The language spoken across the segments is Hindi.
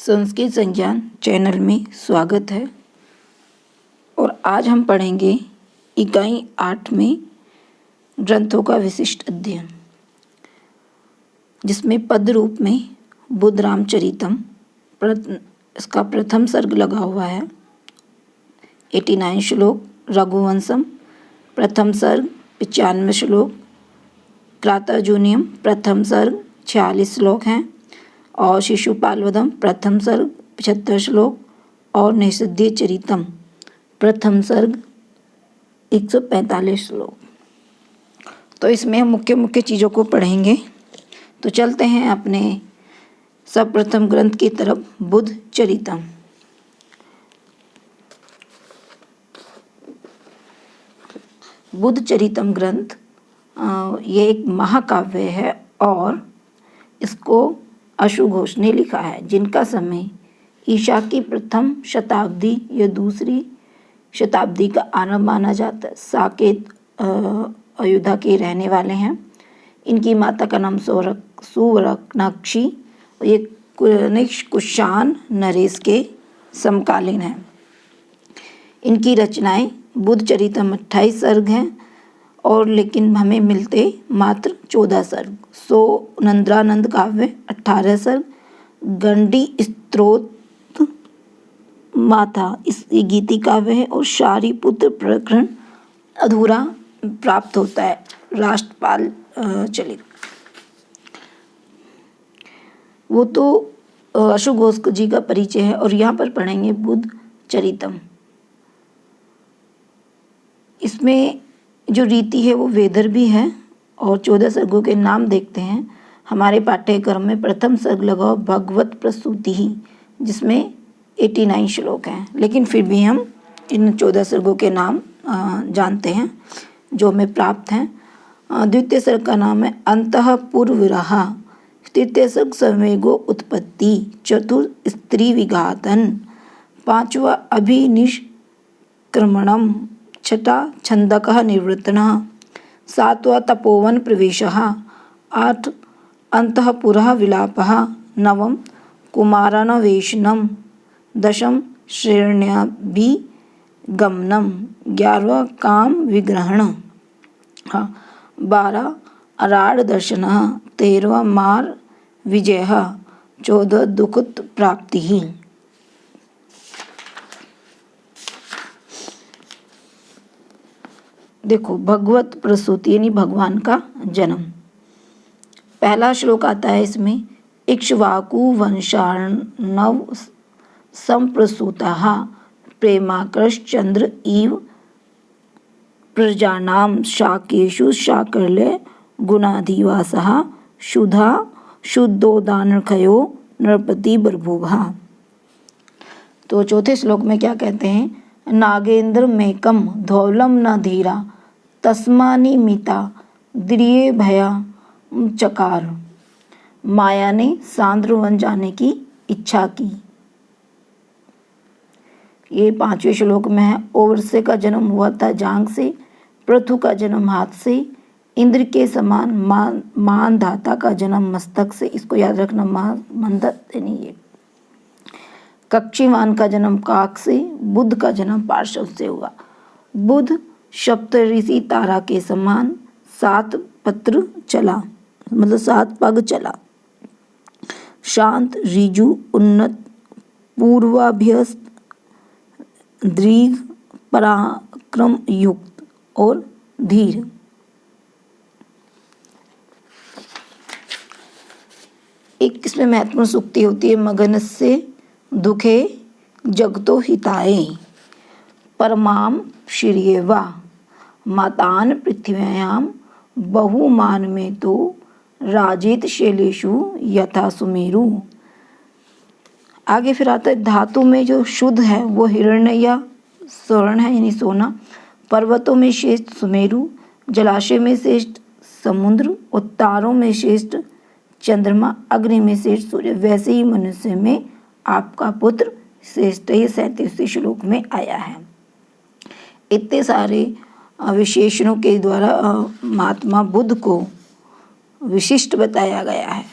संस्कृत संज्ञान चैनल में स्वागत है। और आज हम पढ़ेंगे इकाई 8 में ग्रंथों का विशिष्ट अध्ययन, जिसमें पद रूप में बुद्ध रामचरितम इसका प्रथम सर्ग लगा हुआ है। 89 श्लोक, रघुवंशम प्रथम सर्ग 95 श्लोक, क्रातर्जुनीयम प्रथम सर्ग 46 श्लोक हैं, और शिशुपालवधम प्रथम सर्ग 75 श्लोक, और नैषधीय चरितम प्रथम सर्ग 145 श्लोक। तो इसमें हम मुख्य मुख्य चीज़ों को पढ़ेंगे। तो चलते हैं अपने सर्वप्रथम ग्रंथ की तरफ, बुद्ध चरितम। बुद्ध चरितम ग्रंथ ये एक महाकाव्य है और इसको अशुघोष ने लिखा है, जिनका समय ईसा की प्रथम शताब्दी या दूसरी शताब्दी का आरंभ माना जाता है। साकेत अयोध्या के रहने वाले हैं। इनकी माता का नाम सुवर्णाक्षी, ये कुषाण नरेश के समकालीन है। इनकी रचनाएं बुद्ध चरितम 28 सर्ग हैं, और लेकिन हमें मिलते मात्र 14 सर्ग। नंद्रानंद काव्य 18 सर्ग, गंडी स्तोत्र माथा इस गीति काव्य है, और शारिपुत्र प्रकरण अधूरा प्राप्त होता है, राष्ट्रपाल चलित। वो तो अशुघोष जी का परिचय है। और यहाँ पर पढ़ेंगे बुद्ध चरितम। इसमें जो रीति है वो वेदर भी है, और 14 सर्गों के नाम देखते हैं। हमारे पाठ्यक्रम में प्रथम सर्ग लगा भगवत प्रसूति ही, जिसमें 89 श्लोक हैं, लेकिन फिर भी हम इन 14 सर्गों के नाम जानते हैं जो हमें प्राप्त हैं। द्वितीय सर्ग का नाम है अंतःपुरविरहा, तृतीय सर्ग संवेगो उत्पत्ति, चतुर्थ स्त्री विघातन, पांचवा अभिनिष्क्रमणम, छठा छंदकः निवृत्तनः, सातवां तपोवन प्रवेशः, आठ अंतःपुरः विलापः, नवम कुमारान्वेषणम, दशम श्रेण्याभिगमनम, 11वां काम विग्रहण, 12 अराड दर्शनः, 13वां मार विजयः, 14 दुखद प्राप्ति। देखो, भगवत प्रसूति यानी भगवान का जन्म। पहला श्लोक आता है इसमें, इक्ष्वाकु वंशार्णव संप्रसूतः प्रेमाकर्षचंद्र इव प्रजानां शाकेषु शाकर्ले गुणाधिवासः शुद्धा शुद्धोदानर्खयो नृपति बर्भुवः। तो चौथे श्लोक में क्या कहते हैं, नागेंद्र मेकम धौलम न धीरा तस्मानि मिता द्रिये भया चकार, माया ने सांद्र वन जाने की इच्छा की। ये 5वें श्लोक में है। ओवरसे का जन्म हुआ था जांग से, पृथु का जन्म हाथ से, इंद्र के समान मानधाता का जन्म मस्तक से। इसको याद रखना, मंदत नहीं है। कक्षीवान का जन्म काक से, बुध का जन्म पार्श्व से हुआ। बुध सप्तऋषि तारा के समान 7 पत्र चला, मतलब 7 पग चला। शांत, ऋजु, उन्नत, पूर्वाभ्यस्त, दृढ़, पराक्रम युक्त और धीर। एक इसमें महत्वपूर्ण सूक्ति होती है, मगनस्य दुखे जगतो हिताय परमाम श्रियेवा मातान पृथ्व्याम बहुमान में तो राजेत शैलेषु यथा सुमेरु। आगे फिर आता है, धातु में जो शुद्ध है वो हिरण्य या स्वर्ण है यानी सोना, पर्वतों में श्रेष्ठ सुमेरु, जलाशय में श्रेष्ठ समुद्र, और तारों में श्रेष्ठ चंद्रमा, अग्नि में श्रेष्ठ सूर्य, वैसे ही मनुष्य में आपका पुत्र श्रेष्ठ। ये 37वें श्लोक में आया है। इतने सारे विशेषणों के द्वारा महात्मा बुद्ध को विशिष्ट बताया गया है।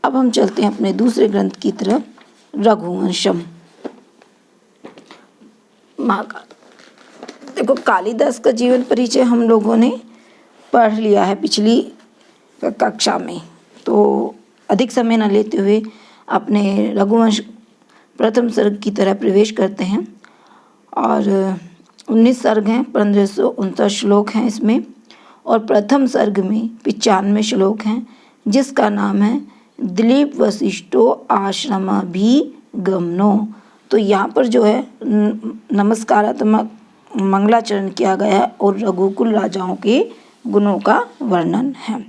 अब हम चलते हैं अपने दूसरे ग्रंथ की तरफ, रघुवंशम। देखो, कालिदास का जीवन परिचय हम लोगों ने पढ़ लिया है पिछली कक्षा में, तो अधिक समय न लेते हुए अपने रघुवंश प्रथम सर्ग की तरह प्रवेश करते हैं। और 19 सर्ग हैं, 1549 श्लोक हैं इसमें, और प्रथम सर्ग में 95 श्लोक हैं, जिसका नाम है दिलीप वशिष्ठो आश्रमाभिगमनो। तो यहाँ पर जो है नमस्कारात्मक मंगलाचरण किया गया है और रघुकुल राजाओं के गुणों का वर्णन है।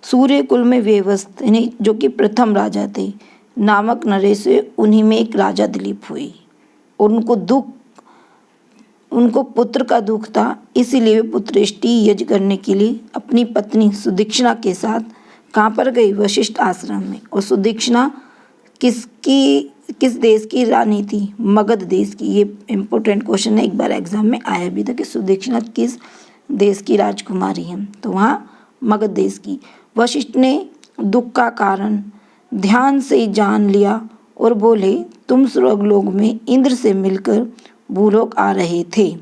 सूर्य कुल में वेवस्त यानी जो कि प्रथम राजा थे नामक नरेश से उन्हीं में एक राजा दिलीप हुई, और उनको पुत्र का दुख था, इसीलिए वे पुत्रेष्टि यज्ञ करने के लिए अपनी पत्नी सुदीक्षणा के साथ कहाँ पर गई? वशिष्ठ आश्रम में। और सुदीक्षणा किस देश की रानी थी? मगध देश की। ये इम्पोर्टेंट क्वेश्चन है, एक बार एग्जाम में आया भी था कि सुदीक्षणा किस देश की राजकुमारी है, तो वहाँ मगध देश की। वशिष्ठ ने दुख का कारण ध्यान से जान लिया और बोले, तुम स्वर्गलोक में इंद्र से मिलकर भूलोक आ रहे थे।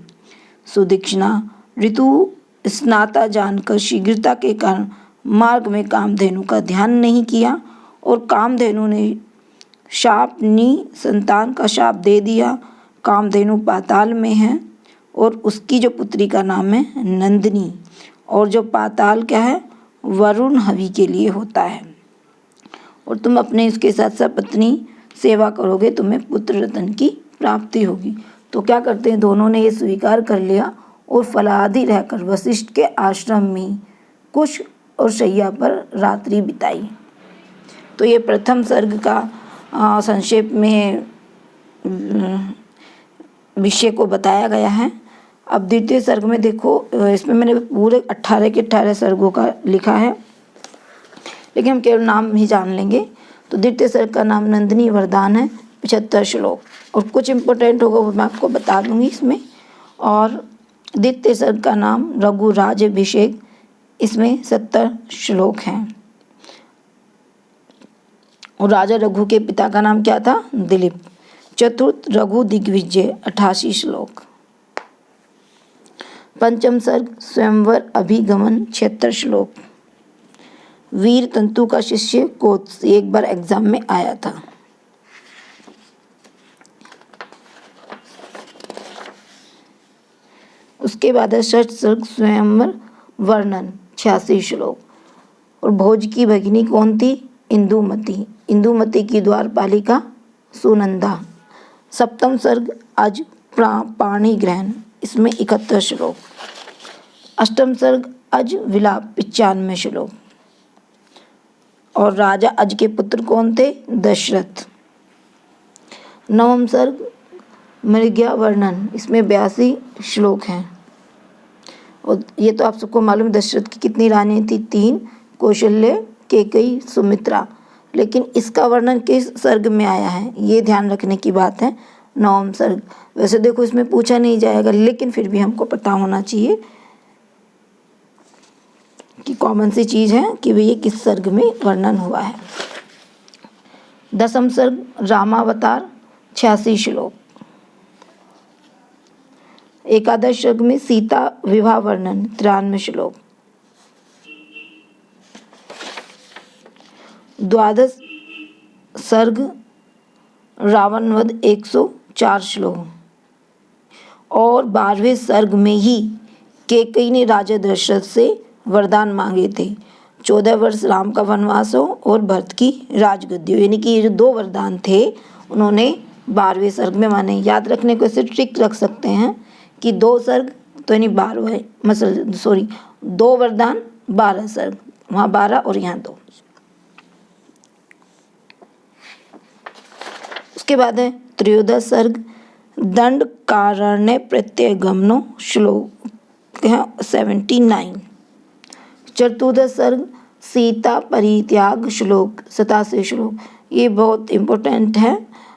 सुदीक्षणा ऋतु स्नाता जानकर शीघ्रता के कारण मार्ग में कामधेनु का ध्यान नहीं किया, और कामधेनु ने शापनी संतान का शाप दे दिया। कामधेनु पाताल में है और उसकी जो पुत्री का नाम है नंदिनी, और जो पाताल क्या है? वरुण हवि के लिए होता है। और तुम अपने इसके साथ सपत्नी सेवा करोगे, तुम्हें पुत्र रत्न की प्राप्ति होगी। तो क्या करते हैं, दोनों ने ये स्वीकार कर लिया और फलादि रहकर वशिष्ठ के आश्रम में कुश और शैया पर रात्रि बिताई। तो ये प्रथम सर्ग का संक्षेप में विषय को बताया गया है। अब द्वितीय सर्ग में देखो, इसमें मैंने पूरे 18 के 18 सर्गों का लिखा है, लेकिन हम केवल नाम ही जान लेंगे। तो द्वितीय सर्ग का नाम नंदिनी वरदान है, 75 श्लोक, और कुछ इम्पोर्टेंट होगा वो मैं आपको बता दूंगी इसमें। और द्वितीय सर्ग का नाम रघुराज अभिषेक, इसमें 70 श्लोक हैं। और राजा रघु के पिता का नाम क्या था? दिलीप। चतुर्थ रघु दिग्विजय, 88 श्लोक। पंचम सर्ग स्वयंवर अभिगमन, 76 श्लोक। वीर तंतु का शिष्य कोत्स, एक बार एग्जाम में आया था। उसके बाद है षष्ठ सर्ग स्वयंवर वर्णन, 86 श्लोक। और भोज की भगिनी कौन थी? इंदुमती। इंदुमती की द्वारपालिका सुनंदा। सप्तम सर्ग अज पाणी ग्रहण, इसमें 71 श्लोक। अष्टम सर्ग अज विलाप, 95 श्लोक। और राजा अज के पुत्र कौन थे? दशरथ। नवम सर्ग मृग्या वर्णन, इसमें 82 श्लोक हैं। और ये तो आप सबको मालूम, दशरथ की कितनी रानी थी? 3, कौशल्य, कैकेयी, सुमित्रा। लेकिन इसका वर्णन किस सर्ग में आया है, ये ध्यान रखने की बात है। नवम सर्ग। वैसे देखो इसमें पूछा नहीं जाएगा, लेकिन फिर भी हमको पता होना चाहिए कि कॉमन सी चीज है कि ये किस सर्ग में वर्णन हुआ है। दसम सर्ग रामावतार, 86 श्लोक। एकादश सर्ग में सीता विवाह वर्णन, 93 श्लोक। द्वादश सर्ग रावण वध, 104 श्लोक। और 12वें सर्ग में ही कैकेयी ने राजा दशरथ से वरदान मांगे थे, 14 वर्ष राम का वनवास हो और भरत की राजगद्दी हो। यानी कि ये जो 2 वरदान थे उन्होंने 12वें सर्ग में माने। याद रखने को ऐसे ट्रिक रख सकते हैं कि 2 सर्ग तो यानी 12 2 वरदान 12 सर्ग, वहाँ 12 और यहाँ 2। उसके बाद है त्रयोदश सर्ग दंड कारण्य प्रत्यगमनो, श्लोक है 79। चतुर्दश सर्ग सीता परित्याग, श्लोक 87 श्लोक। ये बहुत इम्पोर्टेंट है,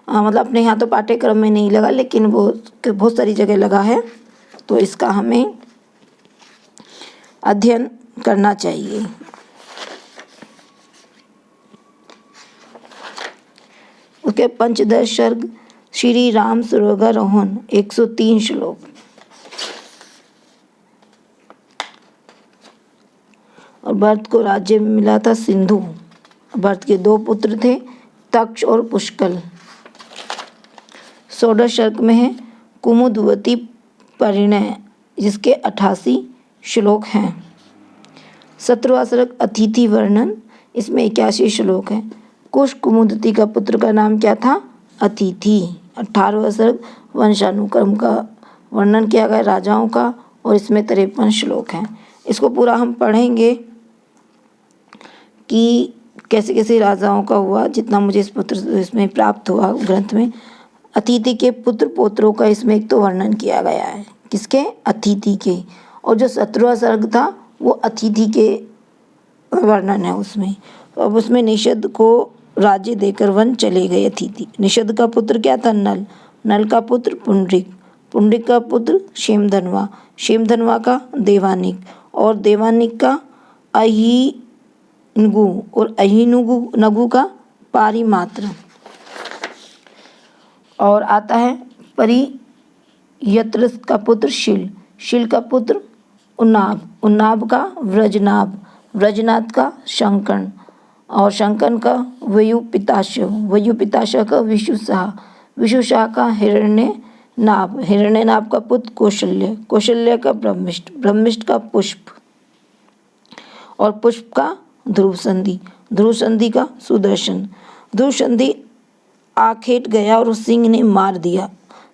मतलब अपने यहाँ तो पाठ्यक्रम में नहीं लगा, लेकिन वो बहुत सारी जगह लगा है, तो इसका हमें अध्ययन करना चाहिए। उसके पंचदश सर्ग श्री राम स्वर्गारोहण 103 श्लोक। और भरत को राज्य में मिला था सिंधु। भरत के 2 पुत्र थे, तक्ष और पुष्कल। 16 सर्ग में है कुमुदवती परिणय, जिसके 88 श्लोक हैं। 17वां सर्ग अतिथि वर्णन, इसमें 81 श्लोक है। कुश कुमुदती का पुत्र का नाम क्या था? अतिथि। 18वां सर्ग वंशानुक्रम का वर्णन किया गया राजाओं का, और इसमें 53 श्लोक हैं। इसको पूरा हम पढ़ेंगे कि कैसे कैसे राजाओं का हुआ, जितना मुझे इसमें प्राप्त हुआ ग्रंथ में। अतिथि के पुत्र पौत्रों का इसमें एक तो वर्णन किया गया है। किसके? अतिथि के। और जो 17वां सर्ग था वो अतिथि के वर्णन है उसमें। तो अब उसमें निषद को राज्य देकर वन चले गए अतिथि। निषद का पुत्र क्या था? नल। नल का पुत्र पुंडरिक। पुंडरिक का पुत्र क्षेमधनवा। क्षेमधनवा का देवानिक। और देवानिक का अहिनुगु। और अहिनुगु का पारिमात्र। और आता है परियत्र का पुत्र शील। शील का पुत्र उन्नाभ। उन्नाभ का व्रजनाभ। व्रजनाथ का शंकन। और शंकन का वयुपिताश। वयुपिताश का विशुषा। विशुषा का हिरण्यनाभ। हिरण्यनाभ का पुत्र कौशल्य। कौशल्य का ब्रह्मिष्ठ। ब्रह्मिष्ठ का पुष्प। और पुष्प का ध्रुवसंधि। ध्रुवसंधि का सुदर्शन। ध्रुवसंधि आखेट गया और उस सिंह ने मार दिया।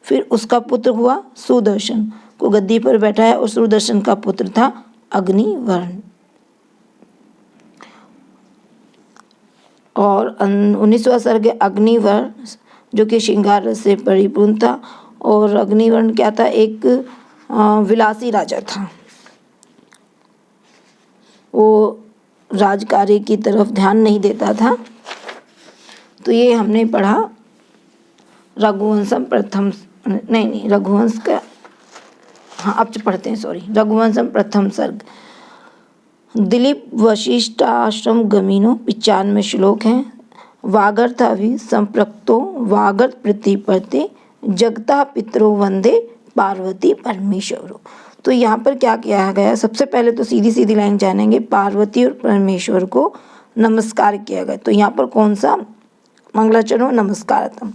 फिर उसका पुत्र हुआ सुदर्शन, को गद्दी पर बैठाया, और सुदर्शन का पुत्र था अग्निवर्ण। और 19वां सर्ग अग्निवर्ण, जो कि श्रृंगार रस से परिपूर्ण था। और अग्निवर्ण क्या था? एक विलासी राजा था। वो राजकार्य की तरफ ध्यान नहीं देता था। तो ये हमने पढ़ा रघुवंशम प्रथम, नहीं रघुवंश का, हाँ अब पढ़ते हैं, सॉरी, रघुवंशम प्रथम सर्ग। दिलीप वशिष्ठाश्रम गमीनो 95 श्लोक हैं। वागर्थाभि संप्रक्तो वागर्थ प्रतिपत्ते जगता पितरो वंदे पार्वती परमेश्वरो। तो यहाँ पर क्या किया गया? सबसे पहले तो सीधी सीधी लाइन जानेंगे, पार्वती और परमेश्वर को नमस्कार किया गया। तो यहाँ पर कौन सा? मंगलाचरण नमस्कारतम।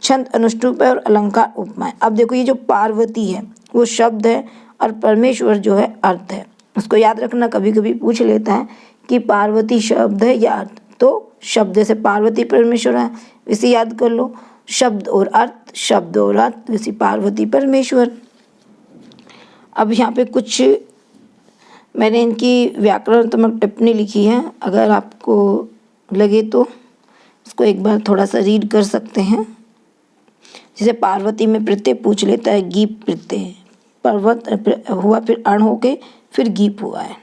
छंद अनुष्टुप है और अलंकार उपमा है। अब देखो, ये जो पार्वती है वो शब्द है और परमेश्वर जो है अर्थ है। उसको याद रखना, कभी कभी पूछ लेता है कि पार्वती शब्द है या अर्थ। तो शब्द से पार्वती परमेश्वर है, इसे याद कर लो। शब्द और अर्थ, शब्द और अर्थ, वैसे पार्वती परमेश्वर। अब यहाँ पे कुछ मैंने इनकी व्याकरणात्मक टिप्पणी लिखी है, अगर आपको लगे तो इसको एक बार थोड़ा सा रीड कर सकते हैं। जैसे पार्वती में प्रत्यय पूछ लेता है, गीप प्रत्यय। पर्वत हुआ, फिर अण होके फिर गीप हुआ है।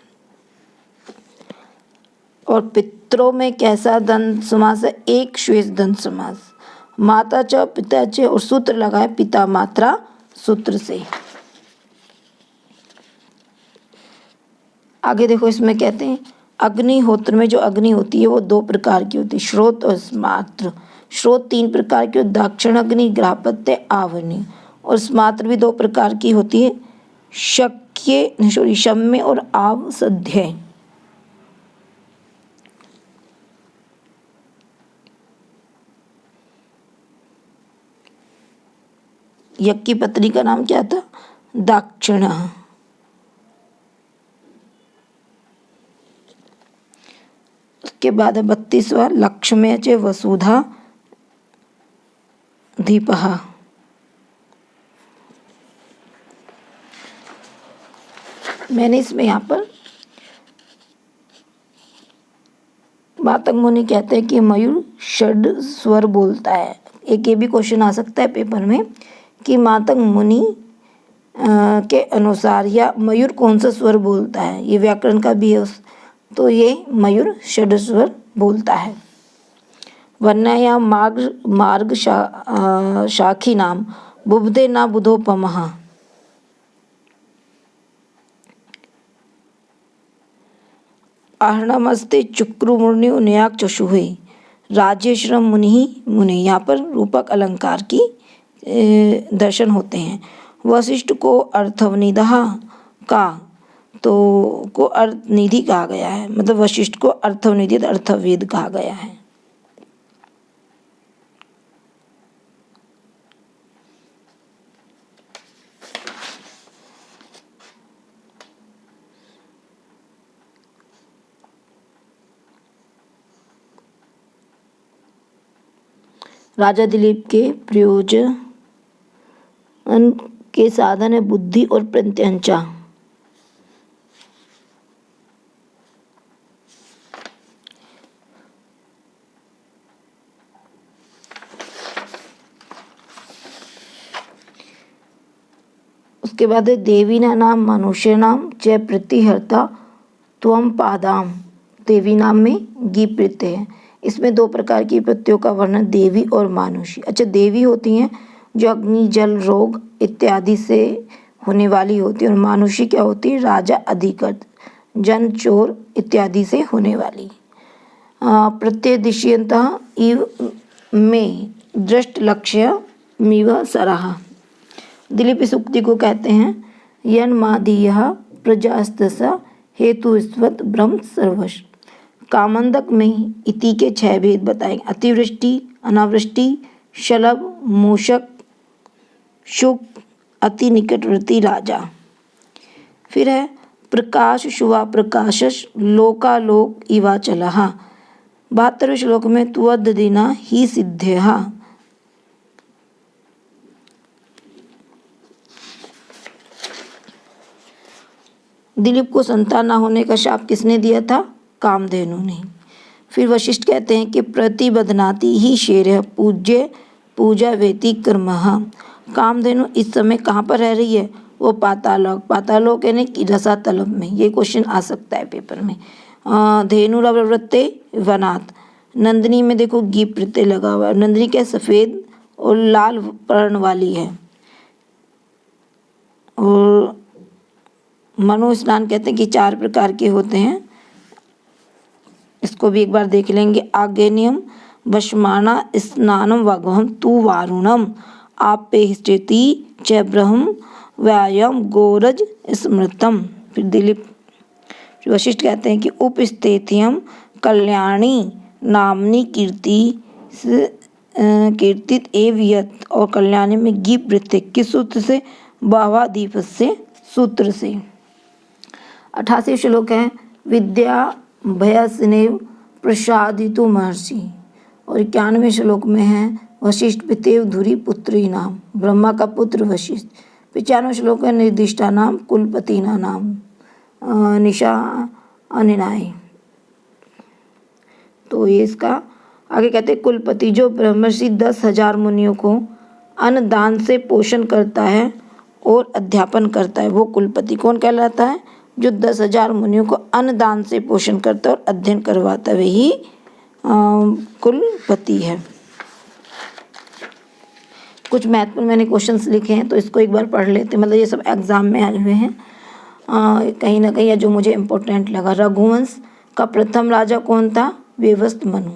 और पितरों में कैसा दंत समास है? एक श्वेत दंत समास। माता च पिता च, और सूत्र लगाए पिता मात्रा सूत्र से। आगे देखो, इसमें कहते हैं अग्निहोत्र में जो अग्नि होती है वो 2 प्रकार की होती है, श्रोत और स्मात्र। श्रोत 3 प्रकार की, दक्षिण अग्नि, ग्रापत्य, आवनी। और स्मात्र भी 2 प्रकार की होती है, शम्य और आवसध्य। यज्ञ की पत्नी का नाम क्या था? दाक्षिण। उसके बाद 32वां लक्ष्म्य च वसुधा दीपहा। मैंने इसमें यहाँ पर वातक मुनि कहते हैं कि मयूर षड स्वर बोलता है। एक ये भी क्वेश्चन आ सकता है पेपर में कि वातक मुनि के अनुसार या मयूर कौन सा स्वर बोलता है, ये व्याकरण का भी है। तो ये मयूर षड स्वर बोलता है। वन्या या मार्ग शाखी नाम बुबधे ना बुधोपमः। आहरणमस्ते चुक्रुमुर्ण्यो न्याक चशुहे। राज्यश्रम मुनि मुनि, यहाँ पर रूपक अलंकार की दर्शन होते हैं। वशिष्ठ को अर्थवनिदः का तो को अर्थनिधि कहा गया है, मतलब वशिष्ठ को अर्थवनिधि अर्थवेद कहा गया है। राजा दिलीप के प्रयोजन के साधन है बुद्धि और प्रत्यंचा। उसके बाद है देवी नाम मनुष्य नाम च प्रतिहर्ता त्वम पादाम। देवी नाम में गी प्रत्यय है। इसमें दो प्रकार की प्रत्ययों का वर्णन देवी और मानुषी। अच्छा, देवी होती हैं जो अग्नि जल रोग इत्यादि से होने वाली होती है, और मानुषी क्या होती है? राजा अधिकृत जन चोर इत्यादि से होने वाली। प्रत्यय दिश्यन्तः इव में दृष्ट लक्ष्य मिव सराह। दिलीप इस उक्ति को कहते हैं यन्मादीयः प्रजास्तसा हेतुस्वत ब्रह्म सर्वश। कामंदक में इति के 6 भेद बताएंगे। अतिवृष्टि, अनावृष्टि, शलभ, मूषक, शुक, अति निकटवर्ती राजा। फिर है प्रकाश शुवा प्रकाशश लोकालोक इवाचलः। 72वें श्लोक में त्वद्दिना ही सिद्धयः। दिलीप को संतान न होने का शाप किसने दिया था? कामधेनु ने। फिर वशिष्ठ कहते हैं कि प्रतिबध्नाति ही शेर पूज्य पूजा वेति कर्मः। कामधेनु इस समय कहाँ पर रह रही है? वो पातालोक। पातालोक यानी कि रसातल में। ये क्वेश्चन आ सकता है पेपर में। धेनुरवृत्ते वनात्। नंदिनी में देखो गी प्रत्यय लगा हुआ है। नंदिनी क्या सफ़ेद और लाल पर्ण वाली है। और मनु स्नान कहते हैं कि 4 प्रकार के होते हैं। इसको भी एक बार देख लेंगे। आग्नेयम वशमाना स्नानम वाग्वहम तु वारुणम आपे स्थिति च ब्रह्म व्यायाम गोरज स्मृतम। फिर दिलीप वशिष्ठ कहते हैं कि उपस्थित्यम कल्याणी नामनी कीर्तित एव यत। और कल्याणी में गी प्रत्यय किस सूत्र से? बावा दीप से सूत्र से। 88 श्लोक है विद्या भयस्नेव प्रसादितु महर्षि। और 91 श्लोक में है वशिष्ठ पितेव धुरी पुत्री नाम, ब्रह्मा का पुत्र वशिष्ठ। 95 श्लोक है निर्दिष्टा नाम कुलपतिना नाम निशा अनिनाय। तो ये इसका आगे कहते हैं कुलपति जो ब्रह्मर्षि 10,000 मुनियों को अन्नदान से पोषण करता है और अध्यापन करता है, वो कुलपति कौन कहलाता है? जो 10,000 मुनियों को अन्नदान से पोषण करता है और अध्ययन करवाता है, वही कुलपति है। कुछ महत्वपूर्ण मैंने क्वेश्चंस लिखे हैं तो इसको एक बार पढ़ लेते हैं। मतलब ये सब एग्जाम में आए हुए हैं कहीं ना कहीं, या जो मुझे इम्पोर्टेंट लगा। रघुवंश का प्रथम राजा कौन था? वेवस्त मनु।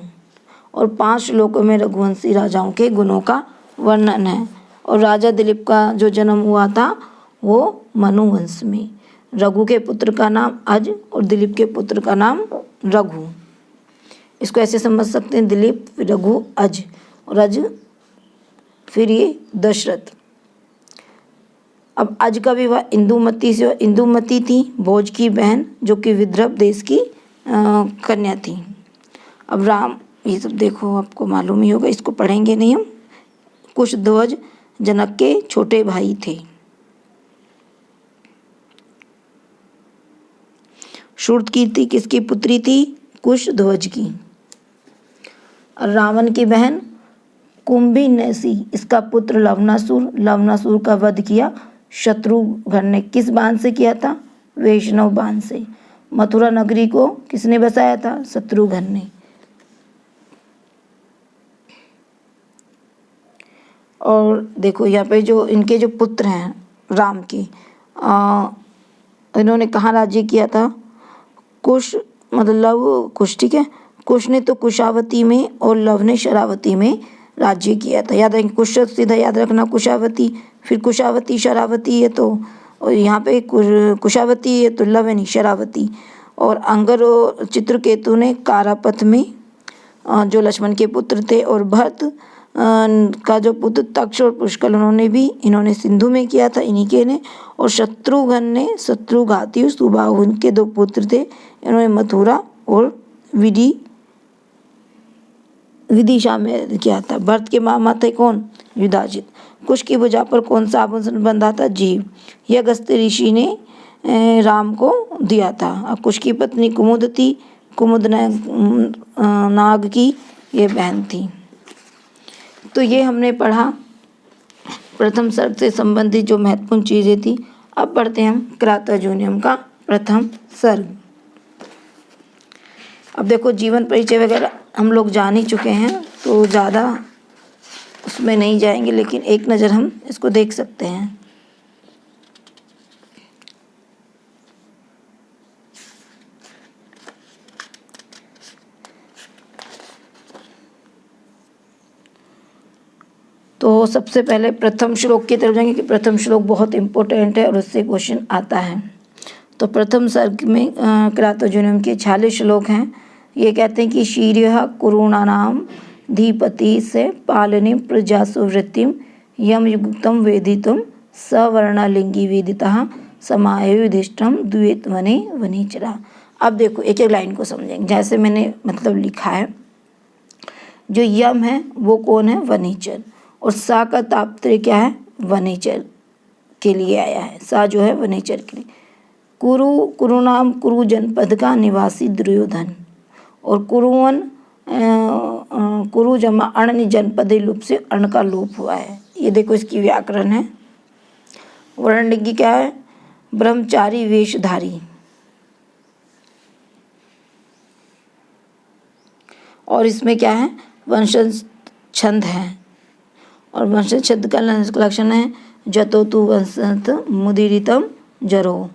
और 5 श्लोकों में रघुवंशी राजाओं के गुणों का वर्णन है। और राजा दिलीप का जो जन्म हुआ था वो मनुवंश में। रघु के पुत्र का नाम अज और दिलीप के पुत्र का नाम रघु। इसको ऐसे समझ सकते हैं दिलीप फिर रघु अज, और अज फिर ये दशरथ। अब अज का विवाह इंदुमती से, इंदुमती थी भोज की बहन जो कि विदर्भ देश की कन्या थी। अब राम, ये सब देखो आपको मालूम ही होगा, इसको पढ़ेंगे नहीं हम। कुशध्वज जनक के छोटे भाई थे। श्रुतकीर्ति किसकी पुत्री थी? कुशध्वज की। और रावण की बहन कुंभीनैसी, इसका पुत्र लवणासुर। लवणासुर का वध किया शत्रुघ्न ने। किस बाण से किया था? वैष्णव बाण से। मथुरा नगरी को किसने बसाया था? शत्रुघ्न ने। और देखो यहाँ पे जो इनके जो पुत्र हैं राम के, इन्होंने कहाँ राज्य किया था? कुश, मतलब कुश, ठीक है। कुश ने तो कुशावती में और लव ने शरावती में राज्य किया था। याद रखें, कुश सीधा याद रखना कुशावती, फिर कुशावती शरावती है तो, और यहाँ पे कुशावती है तो लव नहीं शरावती। और अंगर और चित्रकेतु ने कारापथ में जो लक्ष्मण के पुत्र थे, और भरत का जो पुत्र तक्ष और पुष्कल उन्होंने भी, इन्होंने सिंधु में किया था, इन्हीं के ने। और शत्रुघ्न ने शत्रुघाती सुबाहु, उनके 2 पुत्र थे, इन्होंने मथुरा और विदिशा में किया था। भरत के मामा थे कौन? युधाजित। कुश की भुजा पर कौन सा आभूषण बंधा था? जीव। यह अगस्त्य ऋषि ने राम को दिया था। अब कुश की पत्नी कुमुद थी, कुमुद नाग की ये बहन थी। तो ये हमने पढ़ा प्रथम सर्ग से संबंधित जो महत्वपूर्ण चीज़ें थी। अब पढ़ते हैं हम क्रातोजुनियम का प्रथम सर्ग। अब देखो, जीवन परिचय वगैरह हम लोग जान ही चुके हैं, तो ज़्यादा उसमें नहीं जाएंगे, लेकिन एक नज़र हम इसको देख सकते हैं। तो सबसे पहले प्रथम श्लोक की तरफ जाएंगे कि प्रथम श्लोक बहुत इम्पोर्टेंट है और उससे क्वेश्चन आता है। तो प्रथम सर्ग में क्रातोजुनियम के 46 श्लोक हैं। ये कहते हैं कि शीर्यः कुरूणानाम धीपति से पालनीं प्रजासुवृत्तिं यम युक्तं वेदितुं सवर्णालिंगी वेदितः समायो युधिष्ठिरं द्वैत वने वनीचरा। अब देखो एक एक लाइन को समझेंगे, जैसे मैंने मतलब लिखा है। जो यम है वो कौन है? वनीचर। और सा का तात्पर्य क्या है? वनीचर के लिए आया है। सा जो है वनीचर के लिए। कुरु नाम कुरु जनपद का निवासी दुर्योधन। और कुरुवन कुरु जमा अर्ण जनपदे लुप से अर्ण का लोप हुआ है। ये देखो इसकी व्याकरण है। वर्णलिंगी क्या है? ब्रह्मचारी वेशधारी। और इसमें क्या है? वंशज छंद है। और वंशज छंद का लक्षण है जतो तु वंशत मुदीरितम जरो।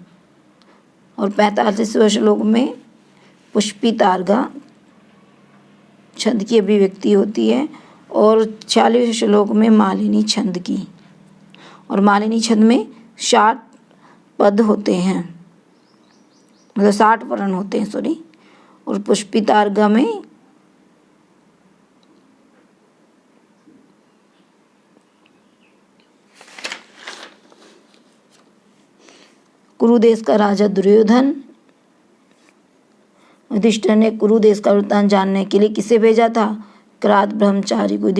और 45वें श्लोक में पुष्पितार्गा छंद की अभिव्यक्ति होती है। और 46वें श्लोक में मालिनी छंद की। और मालिनी छंद में 60 पद होते हैं, मतलब 60 वर्ण होते हैं, सॉरी। और पुष्पितार्गा में कुरुदेश का राजा दुर्योधन, युधिष्ठिर ने कुरुदेश का वृत्तांत जानने के लिए किसे भेजा था? क्रात ब्रह्मचारी को।